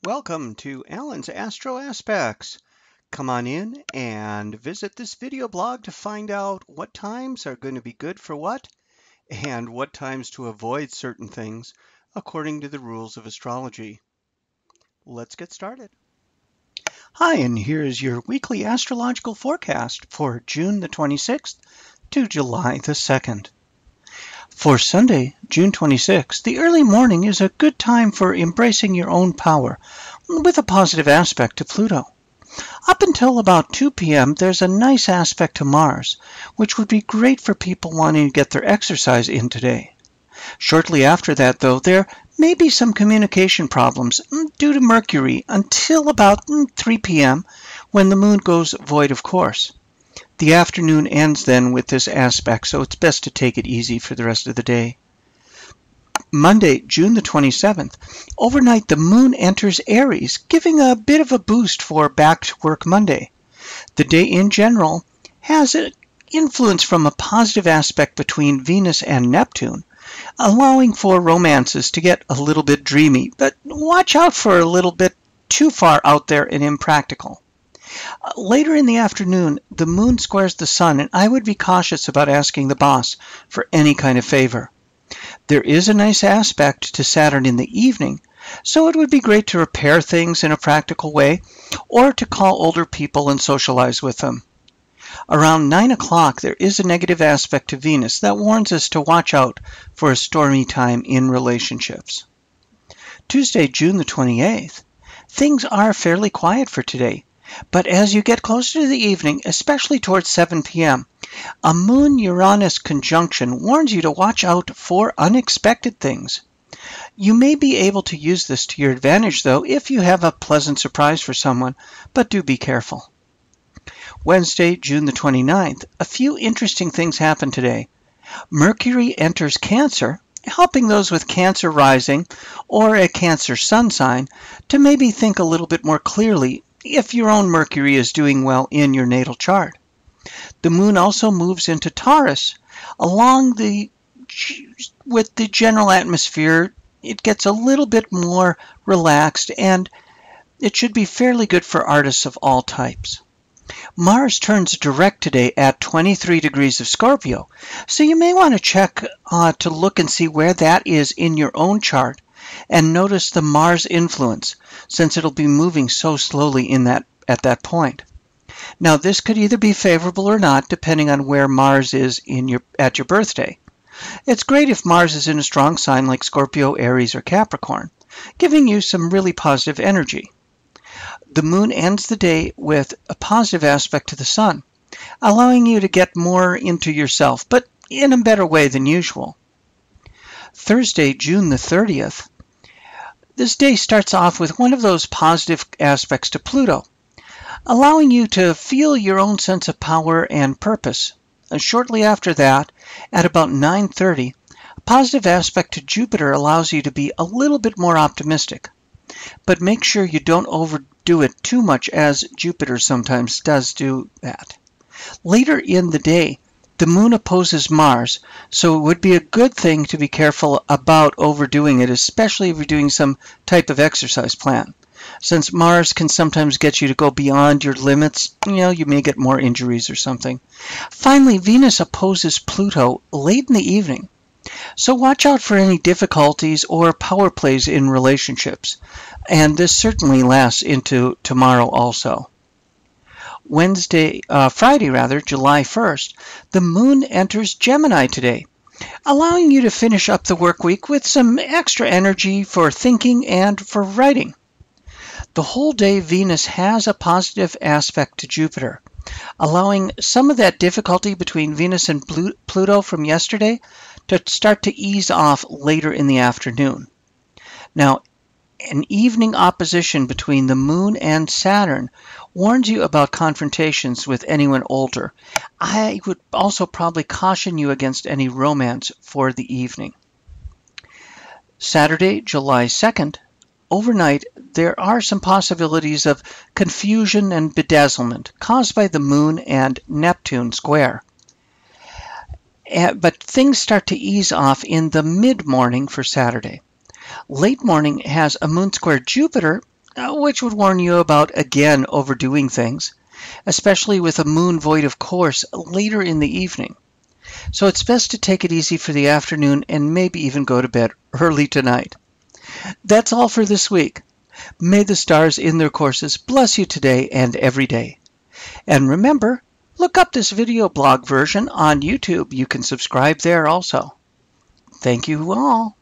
Welcome to Alan's Astro Aspects. Come on in and visit this video blog to find out what times are going to be good for what and what times to avoid certain things according to the rules of astrology. Let's get started. Hi, and here's your weekly astrological forecast for June the 26th to July the 2nd. For Sunday, June 26th, the early morning is a good time for embracing your own power with a positive aspect to Pluto. Up until about 2 p.m., there's a nice aspect to Mars, which would be great for people wanting to get their exercise in today. Shortly after that, though, there may be some communication problems due to Mercury until about 3 p.m., when the moon goes void of course. The afternoon ends then with this aspect, so it's best to take it easy for the rest of the day. Monday, June the 27th, overnight the moon enters Aries, giving a bit of a boost for Back to Work Monday. The day in general has an influence from a positive aspect between Venus and Neptune, allowing for romances to get a little bit dreamy, but watch out for a little bit too far out there and impractical. Later in the afternoon, the moon squares the sun, and I would be cautious about asking the boss for any kind of favor. There is a nice aspect to Saturn in the evening, so it would be great to repair things in a practical way or to call older people and socialize with them. Around 9 o'clock, there is a negative aspect to Venus that warns us to watch out for a stormy time in relationships. Tuesday, June the 28th, things are fairly quiet for today. But as you get closer to the evening, especially towards 7 p.m., a Moon-Uranus conjunction warns you to watch out for unexpected things. You may be able to use this to your advantage, though, if you have a pleasant surprise for someone, but do be careful. Wednesday, June the 29th, a few interesting things happen today. Mercury enters Cancer, helping those with Cancer rising or a Cancer sun sign to maybe think a little bit more clearly if your own Mercury is doing well in your natal chart. The moon also moves into Taurus. With the general atmosphere, it gets a little bit more relaxed, and it should be fairly good for artists of all types. Mars turns direct today at 23 degrees of Scorpio, so you may want to check to look and see where that is in your own chart and notice the Mars influence, since it'll be moving so slowly at that point. Now, this could either be favorable or not, depending on where Mars is at your birthday. It's great if Mars is in a strong sign like Scorpio, Aries, or Capricorn, giving you some really positive energy. The moon ends the day with a positive aspect to the sun, allowing you to get more into yourself, but in a better way than usual. Thursday, June the 30th, this day starts off with one of those positive aspects to Pluto, allowing you to feel your own sense of power and purpose. And shortly after that, at about 9:30, a positive aspect to Jupiter allows you to be a little bit more optimistic. But make sure you don't overdo it too much, as Jupiter sometimes does do that. Later in the day, the moon opposes Mars, so it would be a good thing to be careful about overdoing it, especially if you're doing some type of exercise plan. Since Mars can sometimes get you to go beyond your limits, you may get more injuries or something. Finally, Venus opposes Pluto late in the evening, so watch out for any difficulties or power plays in relationships, and this certainly lasts into tomorrow also. Friday, July 1st, the moon enters Gemini today, allowing you to finish up the work week with some extra energy for thinking and for writing. The whole day, Venus has a positive aspect to Jupiter, allowing some of that difficulty between Venus and Pluto from yesterday to start to ease off later in the afternoon. Now, an evening opposition between the moon and Saturn warns you about confrontations with anyone older. I would also probably caution you against any romance for the evening. Saturday, July 2nd, overnight, there are some possibilities of confusion and bedazzlement caused by the moon and Neptune square. But things start to ease off in the mid-morning for Saturday. Late morning has a moon square Jupiter, which would warn you about, again, overdoing things, especially with a moon void of course later in the evening. So it's best to take it easy for the afternoon and maybe even go to bed early tonight. That's all for this week. May the stars in their courses bless you today and every day. And remember, look up this video blog version on YouTube. You can subscribe there also. Thank you all.